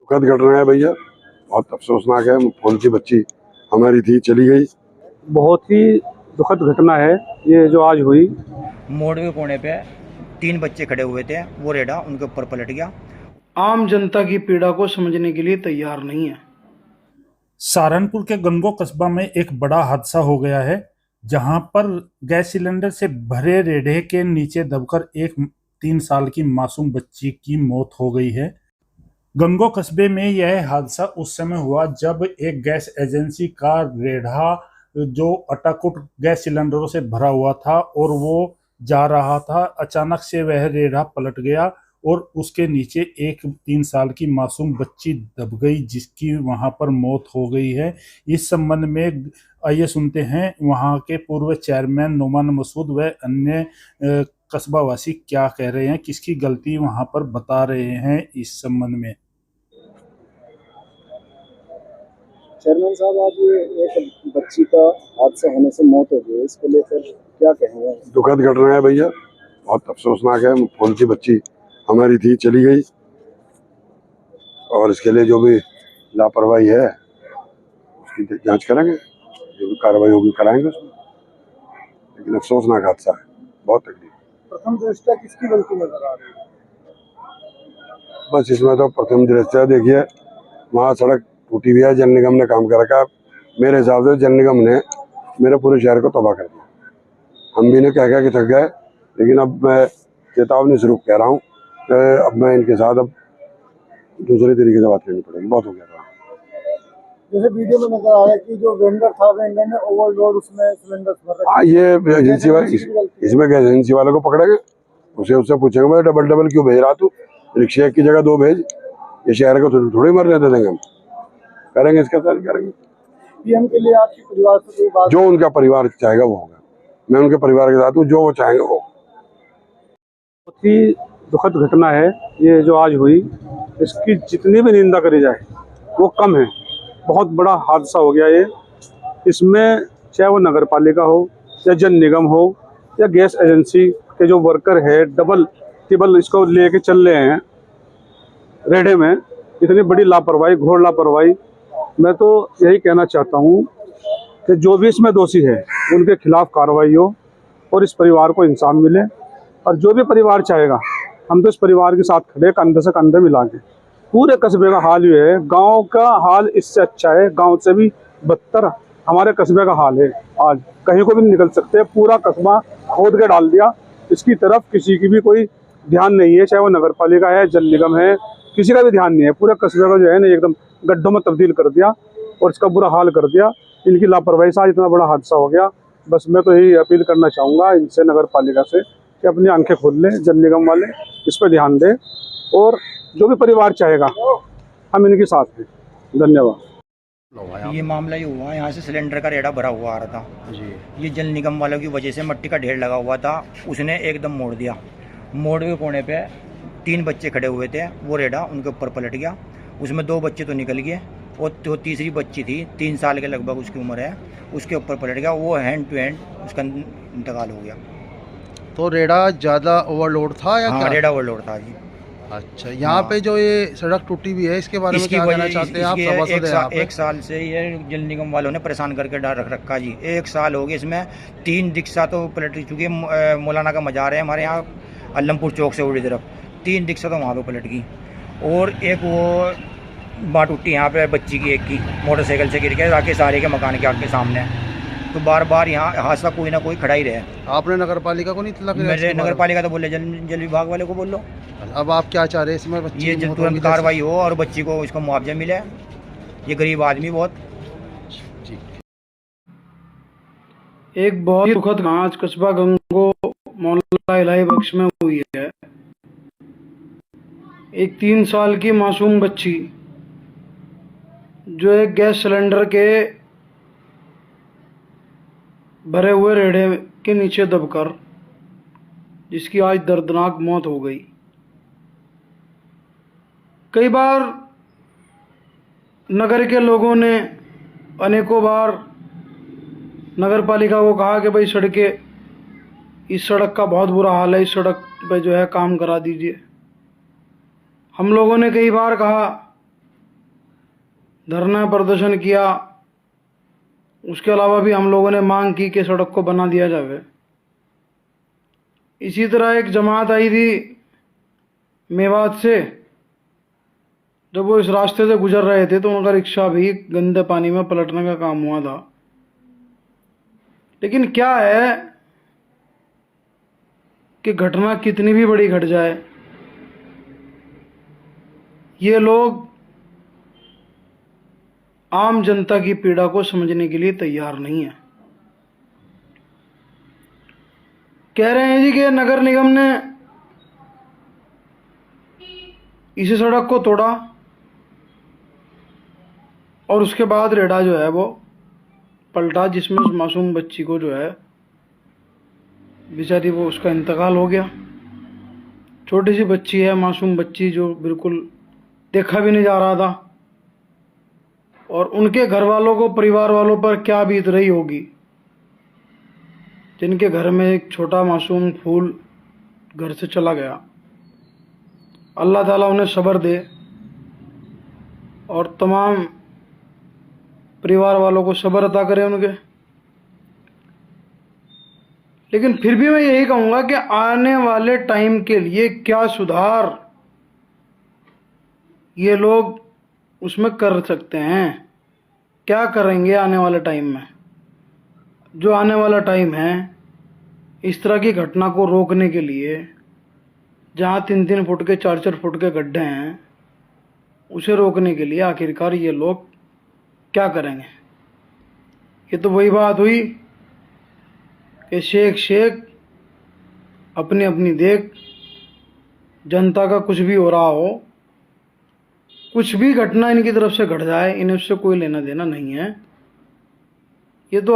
दुखद घटना है भैया, बहुत अफसोसनाक है। फूल की बच्ची हमारी थी, चली गई। बहुत ही दुखद घटना है ये जो आज हुई। मोड़ के कोने पे 3 बच्चे खड़े हुए थे, वो रेडा उनके ऊपर पलट गया। आम जनता की पीड़ा को समझने के लिए तैयार नहीं है। सहारनपुर के गंगो कस्बा में एक बड़ा हादसा हो गया है, जहां पर गैस सिलेंडर से भरे रेढ़े के नीचे दबकर एक 3 साल की मासूम बच्ची की मौत हो गई है। गंगो कस्बे में यह हादसा उस समय हुआ जब एक गैस एजेंसी का रेढ़ा जो अटाकुट गैस सिलेंडरों से भरा हुआ था और वो जा रहा था, अचानक से वह रेढ़ा पलट गया और उसके नीचे एक 3 साल की मासूम बच्ची दब गई, जिसकी वहां पर मौत हो गई है। इस संबंध में आइए सुनते हैं वहां के पूर्व चेयरमैन नोमान मसूद व अन्य कस्बावासी क्या कह रहे हैं, किसकी गलती वहां पर बता रहे हैं इस संबंध में। चेयरमैन साहब, आज ये एक बच्ची का हादसा होने से मौत हो गई, इसको लेकर क्या कहेंगे? दुखद घटना है भैया, बहुत अफसोसनाक है। फूल की बच्ची हमारी थी, चली गई, और इसके लिए जो भी लापरवाही है उसकी जांच करेंगे, जो भी कार्रवाई होगी कराएंगे उसमें। लेकिन अफसोसनाक हादसा है, बहुत तकलीफ। प्रथम दृष्टया किसकी गलती नजर आ रही है? बस इसमें तो प्रथम दृष्टया देखिए, वहाँ सड़क टूटी हुई है, जल निगम ने काम कर रखा है। मेरे हिसाब से जल निगम ने मेरे पूरे शहर को तबाह कर दिया। हम भी ने कह के थक गए, लेकिन अब मैं चेतावनी स्वरूप कह रहा हूँ कि अब मैं इनके साथ अब दूसरे तरीके से बात करनी पड़ेगी, बहुत हो गया था। जैसे वीडियो में नजर आ रहा है कि जो वेंडर था, वेंडर ने ओवरलोड उसमें सिलेंडर भर रखे। ये एजेंसी वाले, इसमें गैस एजेंसी वाले को पकड़ेंगे, उससे पूछेंगे भाई डबल क्यों भेज रहा तू, रिक्शा की जगह 2 भेज। ये शहर को थोड़ी मरने दे देंगे हम, करेंगे इसका साथ करेंगे। पीएम के लिए आपके परिवार से कोई बात? जो उनका परिवार चाहेगा वो होगा, मैं उनके परिवार के साथ हूँ, जो वो चाहेंगे वो। बहुत ही दुखद घटना है ये जो आज हुई, इसकी जितनी भी निंदा करी जाए वो कम है। बहुत बड़ा हादसा हो गया ये। इसमें चाहे वो नगर पालिका हो या जल निगम हो या गैस एजेंसी के जो वर्कर है, डबल टिबल इसको लेके चल रहे हैं रेढ़े में, इतनी बड़ी लापरवाही, घोर लापरवाही। मैं तो यही कहना चाहता हूँ कि जो भी इसमें दोषी है उनके खिलाफ कार्रवाई हो और इस परिवार को इंसाफ मिले। और जो भी परिवार चाहेगा, हम तो इस परिवार के साथ खड़े, कंधे से कंधे मिला के। पूरे कस्बे का हाल ये है, गांव का हाल इससे अच्छा है, गांव से भी बदतर हमारे कस्बे का हाल है। आज कहीं को भी नहीं निकल सकते, पूरा कस्बा खोद के डाल दिया। इसकी तरफ किसी की भी कोई ध्यान नहीं है, चाहे वो नगर पालिका है, जल निगम है, किसी का भी ध्यान नहीं है। पूरे कस्बे को जो है ना एकदम गड्ढों में तब्दील कर दिया और इसका बुरा हाल कर दिया। इनकी लापरवाही से आज इतना बड़ा हादसा हो गया। बस मैं तो यही अपील करना चाहूँगा इनसे, नगर पालिका से, कि अपनी आंखें खोल लें, जल निगम वाले इस पर ध्यान दें, और जो भी परिवार चाहेगा हम इनके साथ हैं। धन्यवाद। ये मामला ये हुआ, यहाँ से सिलेंडर का रेड़ा भरा हुआ आ रहा था जी। ये जल निगम वालों की वजह से मट्टी का ढेर लगा हुआ था, उसने एकदम मोड़ दिया। मोड़ के कोने पे 3 बच्चे खड़े हुए थे, वो रेड़ा उनके ऊपर पलट गया। उसमें 2 बच्चे तो निकल गए और जो तीसरी बच्ची थी 3 साल के लगभग उसकी उम्र है, उसके ऊपर पलट गया। वो हैंड टू हैंड उसका इंतकाल हो गया। तो रेड़ा ज़्यादा ओवरलोड था या हाँ, क्या? रेड़ा ओवरलोड था जी। अच्छा, यहाँ पे जो ये सड़क टूटी हुई है, इसके बारे में क्या कहना चाहते हैं आप? सभासद हैं यहाँ पे। 1 साल से ये जल निगम वालों ने परेशान करके डाल रखा जी। 1 साल हो गया, इसमें 3 रिक्शा तो पलट चुकी है। मौलाना का मज़ार है हमारे यहाँ अल्लमपुर चौक से उड़ी तरफ, 3 रिक्शा तो वहाँ पे पलट गई। और एक वो बात टूटी यहाँ पे बच्ची की, एक की मोटरसाइकिल से गिर के राके सारे के मकान के आगे सामने। तो बार बार यहाँ हादसा कोई ना कोई खड़ा ही रहे। आपने नगर पालिका को नहीं इत्तला किया? मेरे नगर पालिका तो बोले, जल विभाग वाले को बोल लो। अब आप क्या चाह रहे हैं इसमें? बच्ची ये तुरंत कार्रवाई हो और बच्ची को इसको मुआवजा मिले। ये गरीब आदमी बहुत। एक बहुत ही दुखद घटना आज कस्बा गंगो मोहल्ला इलाही बख्श में हुई है। एक 3 साल की मासूम बच्ची जो एक गैस सिलेंडर के भरे हुए रेढ़े के नीचे दबकर जिसकी आज दर्दनाक मौत हो गई। कई बार नगर के लोगों ने अनेकों बार नगर पालिका को कहा कि भाई सड़कें, इस सड़क का बहुत बुरा हाल है, इस सड़क पे जो है काम करा दीजिए। हम लोगों ने कई बार कहा धरना प्रदर्शन किया। उसके अलावा भी हम लोगों ने मांग की कि सड़क को बना दिया जाए। इसी तरह एक जमात आई थी मेवात से, जब वो इस रास्ते से गुजर रहे थे तो उनका रिक्शा भी गंदे पानी में पलटने का काम हुआ था। लेकिन क्या है कि घटना कितनी भी बड़ी घट जाए, ये लोग आम जनता की पीड़ा को समझने के लिए तैयार नहीं है। कह रहे हैं जी कि नगर निगम ने इस सड़क को तोड़ा और उसके बाद रेडा जो है वो पलटा, जिसमें उस मासूम बच्ची को जो है बेचारी वो उसका इंतकाल हो गया। छोटी सी बच्ची है, मासूम बच्ची, जो बिल्कुल देखा भी नहीं जा रहा था। और उनके घर वालों को, परिवार वालों पर क्या बीत रही होगी, जिनके घर में एक छोटा मासूम फूल घर से चला गया। अल्लाह ताला उन्हें सब्र दे और तमाम परिवार वालों को सब्र अता करे उनके। लेकिन फिर भी मैं यही कहूँगा कि आने वाले टाइम के लिए क्या सुधार ये लोग उसमें कर सकते हैं, क्या करेंगे आने वाले टाइम में। जो आने वाला टाइम है, इस तरह की घटना को रोकने के लिए जहाँ 3-3 फुट के 4-4 फुट के गड्ढे हैं, उसे रोकने के लिए आखिरकार ये लोग क्या करेंगे। ये तो वही बात हुई कि शेख अपनी अपनी देख, जनता का कुछ भी हो रहा हो, कुछ भी घटना इनकी तरफ से घट जाए, इन्हें उससे कोई लेना देना नहीं है। ये तो